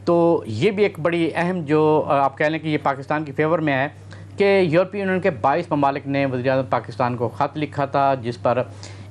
तो ये भी एक बड़ी अहम जो आप कह लें कि ये पाकिस्तान की फेवर में है कि यूरोपीय यूनियन के 22 ममालिक ने वज़ीर-ए-आज़म पाकिस्तान को ख़त लिखा था, जिस पर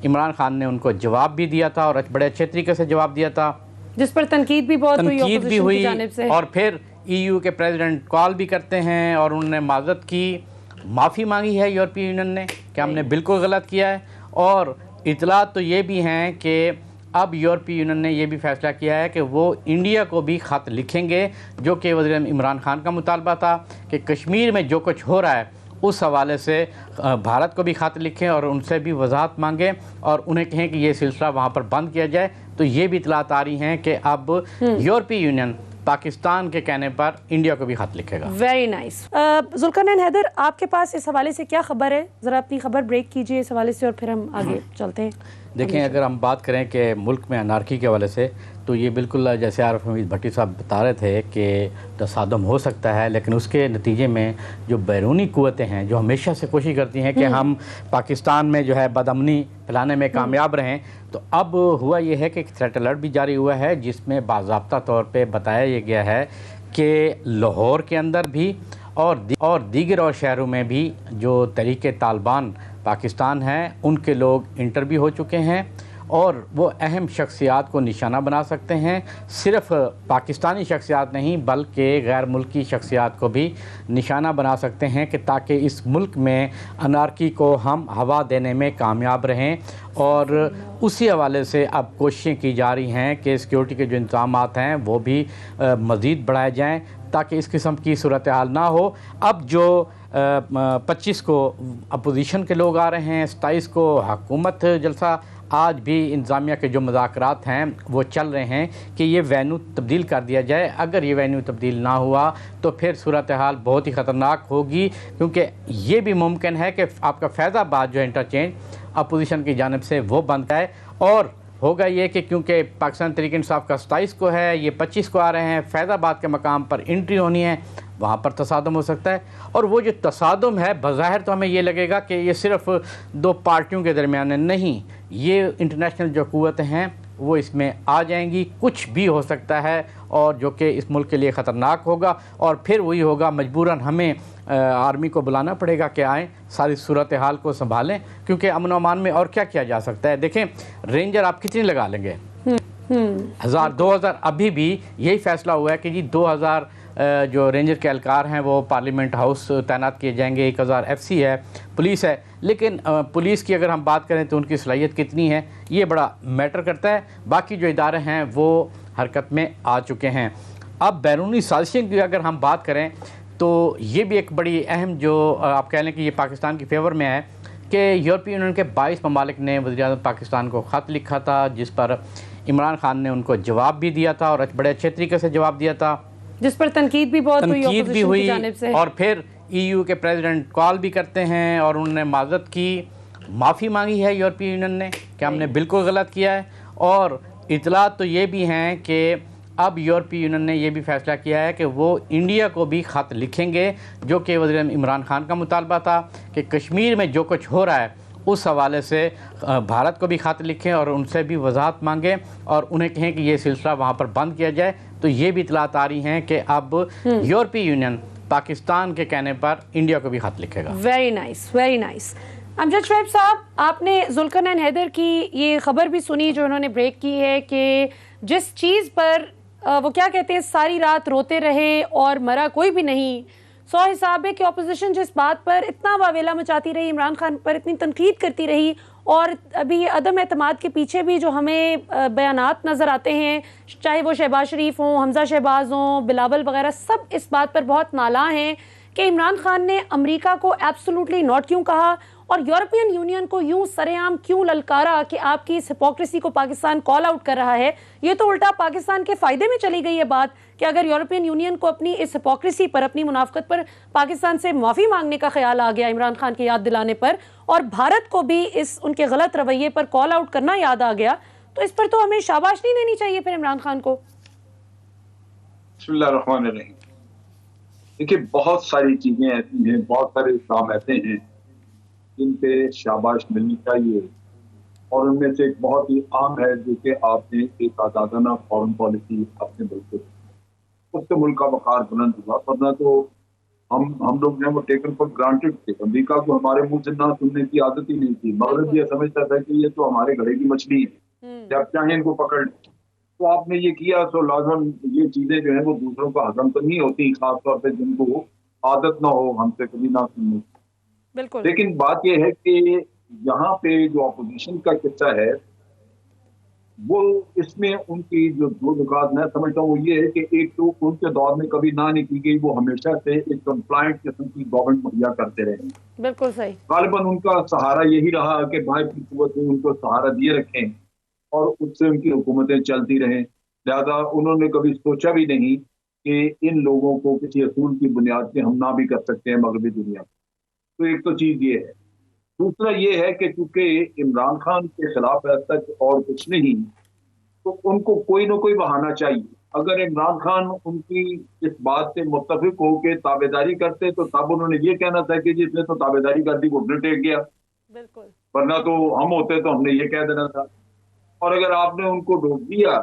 इमरान खान ने उनको जवाब भी दिया था और बड़े अच्छे तरीके से जवाब दिया था, जिस पर तनकीद भी बहुत हुई ऑपोजिशन की जानिब से। और फिर EU के प्रेसिडेंट कॉल भी करते हैं और उन्होंने माज़रत की, माफ़ी मांगी है यूरोपीय यूनियन ने कि हमने बिल्कुल गलत किया है। और इतलात तो ये भी हैं कि अब यूरोपीय यूनियन ने यह भी फैसला किया है कि वो इंडिया को भी ख़त लिखेंगे, जो कि वज़ीर इमरान खान का मुतालबा था कि कश्मीर में जो कुछ हो रहा है उस हवाले से भारत को भी ख़त लिखें और उनसे भी वजाहत मांगें और उन्हें कहें कि ये सिलसिला वहाँ पर बंद किया जाए। तो ये भी इतलात आ रही हैं कि अब यूरोपीय यूनियन पाकिस्तान के कहने पर इंडिया को भी खत लिखेगा। Very nice. जुल्करनैन हैदर, आपके पास इस हवाले से क्या खबर है? ज़रा अपनी खबर ब्रेक कीजिए इस हवाले से और फिर हम आगे चलते हैं। देखें, अगर हम बात करें कि मुल्क में अनारकी के हवाले से, तो ये बिल्कुल जैसे आरिफ हमीद भट्टी साहब बता रहे थे कि तसादम हो सकता है, लेकिन उसके नतीजे में जो बैरूनी क़ुव्वतें हैं जो हमेशा से कोशिश करती हैं कि हम पाकिस्तान में जो है बदअमनी फैलाने में कामयाब रहें, तो अब हुआ ये है कि एक थ्रेट अलर्ट भी जारी हुआ है जिसमें बाज़ाब्ता तौर पे बताया ये गया है कि लाहौर के अंदर भी और दीगर और शहरों में भी जो तहरीक तालिबान पाकिस्तान हैं उनके लोग इंटरव्यू हो चुके हैं और वो अहम शख्सियात को निशाना बना सकते हैं। सिर्फ़ पाकिस्तानी शख्सियात नहीं बल्कि गैर मुल्की शख्सियात को भी निशाना बना सकते हैं कि ताकि इस मुल्क में अनारकी को हम हवा देने में कामयाब रहें। और उसी हवाले से अब कोशिशें की जा रही हैं कि सिक्योरिटी के जो इंतज़ामात हैं वो भी मज़ीद बढ़ाए जाएँ ताकि इस किस्म की सूरत हाल ना हो। अब जो 25 को अपोजिशन के लोग आ रहे हैं, 27 को हुकूमत जलसा, आज भी इंतज़ामिया के जो मुज़ाकरात हैं वो चल रहे हैं कि ये वेन्यू तब्दील कर दिया जाए। अगर ये वेन्यू तब्दील ना हुआ तो फिर सूरत हाल बहुत ही ख़तरनाक होगी, क्योंकि ये भी मुमकिन है कि आपका फैज़ाबाद जो इंटरचेंज अपोजिशन की जानिब से वो बंद है। और होगा ये कि क्योंकि पाकिस्तान तहरीक इंसाफ का 27 को है, ये 25 को आ रहे हैं, फैज़ाबाद के मकाम पर एंट्री होनी है, वहाँ पर तसादम हो सकता है। और वो जो तसादम है बज़ाहिर तो हमें ये लगेगा कि ये सिर्फ़ दो पार्टियों के दरमियान नहीं, ये इंटरनेशनल जो क़ुव्वतें हैं वो इसमें आ जाएंगी, कुछ भी हो सकता है और जो कि इस मुल्क के लिए ख़तरनाक होगा। और फिर वही होगा, मजबूरन हमें आर्मी को बुलाना पड़ेगा कि आएँ, सारी सूरत हाल को संभालें, क्योंकि अमन व अमान में और क्या किया जा सकता है। देखें, रेंजर आप कितनी लगा लेंगे, 1000-2000, अभी भी यही फैसला हुआ है कि जी 2000 जो रेंजर के एहलकार हैं वो पार्लियामेंट हाउस तैनात किए जाएंगे, 1000 FC है, पुलिस है। लेकिन पुलिस की अगर हम बात करें तो उनकी सलाहियत कितनी है ये बड़ा मैटर करता है। बाकी जो इदारे हैं वो हरकत में आ चुके हैं। अब बैरूनी साजिशें की अगर हम बात करें तो ये भी एक बड़ी अहम जो आप कह लें कि ये पाकिस्तान की फेवर में है कि यूरोपीय यूनियन के 22 ममालिक ने वज़ीर-ए-आज़म पाकिस्तान को ख़त लिखा था, जिस पर इमरान खान ने उनको जवाब भी दिया था और बड़े अच्छे तरीके से जवाब दिया था, जिस पर तनकीद भी बहुत हुई ऑपोजिशन की जानिब से। और फिर EU के प्रेसिडेंट कॉल भी करते हैं और उन्होंने माज़रत की, माफ़ी मांगी है यूरोपीय यूनियन ने कि हमने बिल्कुल गलत किया है। और इतलात तो ये भी हैं कि अब यूरोपीय यूनियन ने यह भी फैसला किया है कि वो इंडिया को भी ख़त लिखेंगे, जो कि वज़ीर इमरान खान का मुतालबा था कि कश्मीर में जो कुछ हो रहा है उस हवाले से भारत को भी ख़त लिखें और उनसे भी वजाहत मांगें और उन्हें कहें कि ये सिलसिला वहाँ पर बंद किया जाए। तो ये भी इतलात आ रही हैं कि अब यूरोपीय यूनियन पाकिस्तान के कहने पर इंडिया को भी ख़त लिखेगा। Very nice, very nice. Amjad Shoaib साहब, आपने जुल्करनैन हैदर की ये खबर भी सुनी जो उन्होंने ब्रेक की है कि जिस चीज़ पर वो क्या कहते हैं सारी रात रोते रहे और मरा कोई भी नहीं, 100 हिसाब है कि अपोजिशन जिस बात पर इतना वावेला मचाती रही, इमरान खान पर इतनी तनकीद करती रही, और अभी ये अदम एतमाद के पीछे भी जो हमें बयानात नज़र आते हैं, चाहे वो शहबाज शरीफ हों, हमजा शहबाज हों, बिलावल वगैरह, सब इस बात पर बहुत नाला हैं कि इमरान खान ने अमेरिका को एब्सोल्युटली नॉट क्यों कहा और यूरोपियन यूनियन को यूं सरेआम क्यों ललकारा कि आपकी इस हिपोक्रेसी को पाकिस्तान कॉल आउट कर रहा है। ये तो उल्टा पाकिस्तान के फ़ायदे में चली गई है बात कि अगर यूरोपियन यूनियन को अपनी इस हिपोक्रेसी पर, अपनी मुनाफकत पर पाकिस्तान से माफ़ी मांगने का ख्याल आ गया इमरान खान की याद दिलाने पर, और भारत को भी इस उनके गलत रवैये पर कॉल आउट करना याद आ गया, तो इस पर तो हमें शाबाशी देनी चाहिए फिर इमरान खान को। बिस्मिल्लाहिर्रहमानिर्रहीम। देखिए, बहुत सारी चीजें ऐसी हैं, बहुत सारे इस्लाम ऐसे हैं जिन पे शाबाश मिलनी चाहिए, और उनमें से एक बहुत ही आम है जो कि आपने एक आज़ादाना फॉरेन पॉलिसी अपने मुल्क को, से मुल्क का वकार बुलंद हुआ, वरना तो हम लोग जो है वो टेकन फॉर ग्रांटेड थे। अमेरिका को हमारे मुंह से ना सुनने की आदत ही नहीं थी। मगरब ये समझता था कि ये तो हमारे घड़े की मछली है, जब चाहे इनको पकड़ लें। तो आपने ये किया तो लाजमन ये चीजें जो है वो दूसरों को हजम तो नहीं होती, खासतौर पे जिनको आदत ना हो हमसे कभी ना सुनने की। बिल्कुल। लेकिन बात यह है कि यहाँ पे जो अपोजिशन का किस्सा है वो, इसमें उनकी जो दो नुकात मैं समझता हूँ वो ये है कि एक तो उनके दौर में कभी ना नहीं की गई, वो हमेशा से एक कंप्लायंट किस्म की गवर्नमेंट मुहैया करते रहे। बिल्कुल सही। गालिबन उनका सहारा यही रहा कि बाहर की कुव्वतें उनको सहारा दिए रखें और उससे उनकी हुकूमतें चलती रहें। लिहाजा उन्होंने कभी सोचा भी नहीं कि इन लोगों को किसी असूल की बुनियाद पे हम ना भी कर सकते हैं मगरबी दुनिया में। तो एक तो चीज ये है। दूसरा ये है कि चूंकि इमरान खान के खिलाफ आज तक और कुछ नहीं, तो उनको कोई ना कोई बहाना चाहिए। अगर इमरान खान उनकी इस बात से मुत्तफिक हो के ताबेदारी करते तो तब उन्होंने ये कहना था कि जिसने तो ताबेदारी कर दी घुटने टेक गया, बिल्कुल। वरना तो हम होते तो हमने ये कह देना था। और अगर आपने उनको रोक दिया,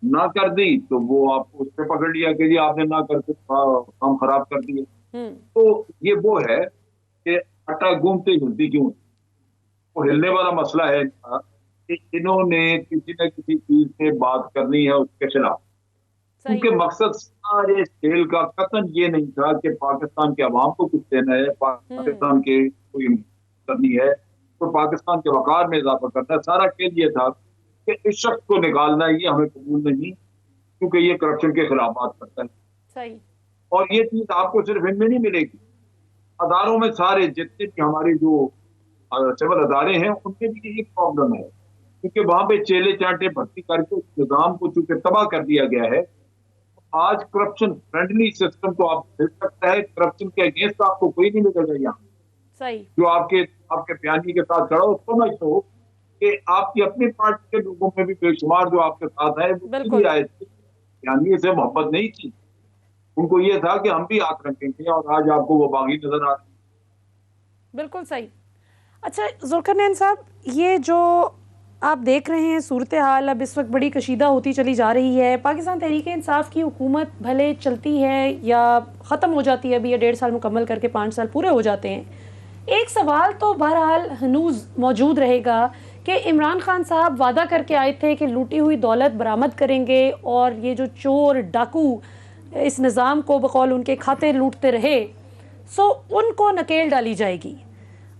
ना कर दी, तो वो आपको उस पर पकड़ लिया कि जी आपने ना करके काम खराब कर दिया। तो ये वो है कि आटा गूंथते हिलती क्यों, वो हिलने वाला मसला है कि इन्होंने किसी न किसी चीज से बात करनी है उसके खिलाफ। उनके मकसद सारे खेल का कतन ये नहीं था कि पाकिस्तान के अवाम को कुछ देना है, पाकिस्तान के कोई करनी है, तो पाकिस्तान के वकार में इजाफा करना है। सारा खेल ये था कि इस शख्स को निकालना, ये हमें कबूल नहीं, क्योंकि ये करप्शन के खिलाफ बात करता है। सही। और ये चीज आपको सिर्फ इनमें नहीं मिलेगी, अदारों में सारे जितने भी हमारे जो सिविल अदारे हैं उनके भी यही प्रॉब्लम है, क्योंकि वहां पे चेले चांटे भर्ती करके निजाम को चूंकि तबाह कर दिया गया है। आज करप्शन फ्रेंडली सिस्टम तो आप मिल सकता है, करप्शन के अगेंस्ट आपको कोई नहीं मिलेगा यहाँ। सही। जो आपके बयानी के साथ खड़ा हो, समझ तो कि आपकी अपनी पार्टी के लोगों में भी बेशुमार जो आपके साथ है वो आए थे, बयानी से मोहब्बत नहीं थी, उनको ये था कि हम भी आंख रखेंगे, और आज आपको वो बागी नजर आ रहे। बिल्कुल सही। अच्छा जुल्करनैन साहब, ये जो आप देख रहे हैं सूरत हाल अब इस वक्त बड़ी कशीदा होती चली जा रही है। पाकिस्तान तहरीक इंसाफ की हुकूमत भले चलती है या ख़त्म हो जाती है, अभी ये 1.5 साल मुकम्मल करके 5 साल पूरे हो जाते हैं, एक सवाल तो बहरहाल हनूज मौजूद रहेगा कि इमरान खान साहब वादा करके आए थे कि लूटी हुई दौलत बरामद करेंगे और ये जो चोर डाकू इस निज़ाम को बकौल उनके खाते लूटते रहे, सो उनको नकेल डाली जाएगी।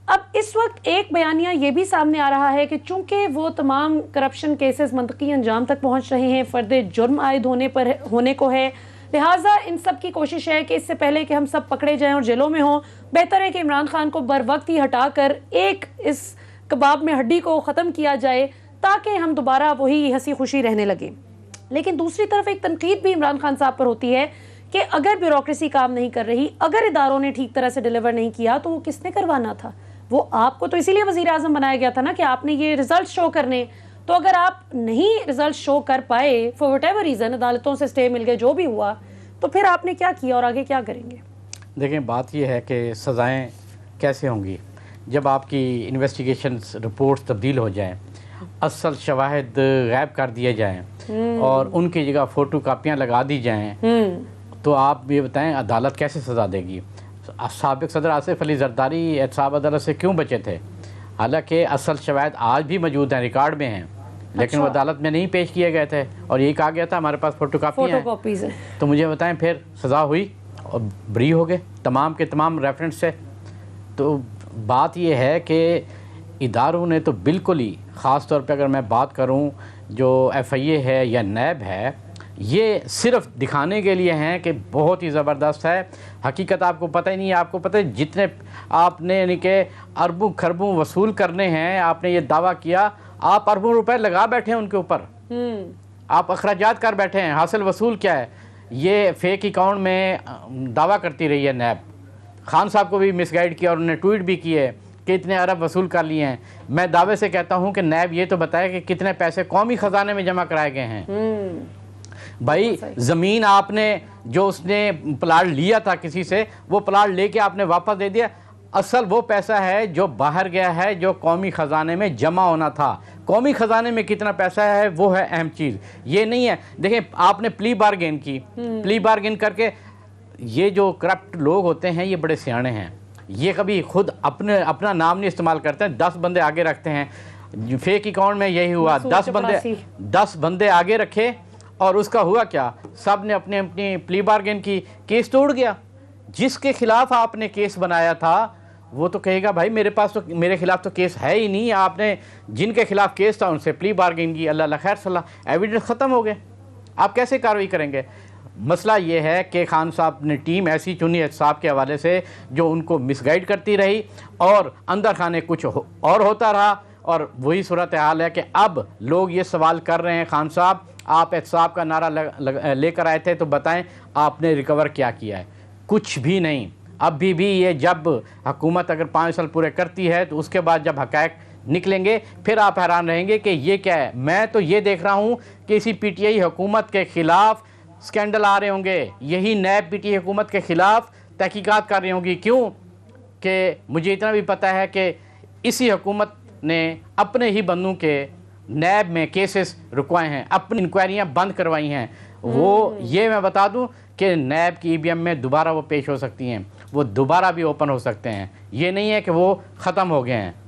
अब इस वक्त एक बयानिया ये भी सामने आ रहा है कि चूंकि वो तमाम करप्शन केसेस मंतकी अंजाम तक पहुंच रहे हैं, फ़र्द जुर्म आयद होने को है, लिहाजा इन सब की कोशिश है कि इससे पहले कि हम सब पकड़े जाएं और जेलों में हों, बेहतर है कि इमरान खान को बर वक्त ही हटाकर एक इस कबाब में हड्डी को ख़त्म किया जाए ताकि हम दोबारा वही हंसी खुशी रहने लगे। लेकिन दूसरी तरफ एक तनकीद भी इमरान खान साहब पर होती है कि अगर ब्यूरोक्रेसी काम नहीं कर रही, अगर इदारों ने ठीक तरह से डिलीवर नहीं किया, तो वो किसने करवाना था? वो आपको तो इसीलिए वज़ीर आज़म बनाया गया था ना कि आपने ये रिजल्ट शो करने। तो अगर आप नहीं रिजल्ट शो कर पाए फॉर वट एवर रीज़न, अदालतों से स्टे मिल गए, जो भी हुआ, तो फिर आपने क्या किया और आगे क्या करेंगे? देखें, बात यह है कि सज़ाएँ कैसे होंगी जब आपकी इन्वेस्टिगेशन रिपोर्ट्स तब्दील हो जाएँ, असल शवाहिद गायब कर दिए जाएँ और उनकी जगह फ़ोटो कापियाँ लगा दी जाएँ, तो आप ये बताएं अदालत कैसे सज़ा देगी? साबिक़ सदर आसिफ अली जरदारी एहतसाब अदालत से क्यों बचे थे? हालांकि असल शवाहिद आज भी मौजूद हैं, रिकॉर्ड में हैं, लेकिन वो अदालत में नहीं पेश किए गए थे और यही कहा गया था हमारे पास फ़ोटोकॉपीज़ हैं। तो मुझे बताएं फिर सज़ा हुई और बरी हो गए तमाम के तमाम रेफरेंस से। तो बात यह है कि इदारों ने तो बिल्कुल ही, ख़ास तौर पे अगर मैं बात करूं जो FIA है या नैब है, ये सिर्फ दिखाने के लिए हैं कि बहुत ही ज़बरदस्त है। हकीकत आपको पता ही नहीं है। आपको पता है जितने आपने यानी कि अरबों खरबों वसूल करने हैं, आपने ये दावा किया, आप अरबों रुपए लगा बैठे हैं उनके ऊपर, आप अखराजात कर बैठे हैं, हासिल वसूल क्या है? ये फेक अकाउंट में दावा करती रही है नैब। खान साहब को भी मिसगाइड किया और उन्होंने ट्वीट भी किए कि इतने अरब वसूल कर लिए हैं। मैं दावे से कहता हूँ कि नैब ये तो बताए कि कितने पैसे कौमी ख़जाने में जमा कराए गए हैं। भाई ज़मीन आपने जो उसने प्लाट लिया था किसी से, वो प्लाट लेके आपने वापस दे दिया। असल वो पैसा है जो बाहर गया है, जो कौमी ख़जाने में जमा होना था। कौमी ख़जाने में कितना पैसा है वो है अहम चीज़, ये नहीं है। देखें, आपने प्ली बार्गेन की, प्ली बार्गेन करके ये जो करप्ट लोग होते हैं ये बड़े सियाणे हैं। ये कभी खुद अपना नाम नहीं इस्तेमाल करते हैं, 10 बंदे आगे रखते हैं। फेक अकाउंट में यही हुआ, 10 बंदे आगे रखे और उसका हुआ क्या, सब ने अपनी अपनी प्ली बार्गेन की, केस तोड़ गया। जिसके खिलाफ आपने केस बनाया था वो तो कहेगा भाई मेरे खिलाफ तो केस है ही नहीं, आपने जिनके खिलाफ केस था उनसे प्ली बार्गेन की, अल्लाह खैर सलाह, एविडेंस ख़त्म हो गए, आप कैसे कार्रवाई करेंगे। मसला ये है कि खान साहब ने टीम ऐसी चुनी एहतसाब के हवाले से जो उनको मिसगाइड करती रही और अंदर खाने कुछ और होता रहा। और वही सूरत हाल है कि अब लोग ये सवाल कर रहे हैं, खान साहब आप एहतसाब का नारा लेकर आए थे तो बताएं आपने रिकवर क्या किया है। कुछ भी नहीं। अभी भी ये जब हुकूमत अगर 5 साल पूरे करती है तो उसके बाद जब हक़ाइक़ निकलेंगे फिर आप हैरान रहेंगे कि ये क्या है। मैं तो ये देख रहा हूँ कि इसी पीटीआई हुकूमत के ख़िलाफ़ स्कैंडल आ रहे होंगे, यही नैब पीटीआई हुकूमत के ख़िलाफ़ तहकीकात कर रही होंगी। क्यों कि मुझे इतना भी पता है कि इसी हुकूमत ने अपने ही बंदों के नैब में केसेस रुकवाए हैं, अपनी इंक्वायरियाँ बंद करवाई हैं। वो ये मैं बता दूं कि नैब की ईवीएम में दोबारा वो पेश हो सकती हैं, वो दोबारा भी ओपन हो सकते हैं। ये नहीं है कि वो ख़त्म हो गए हैं।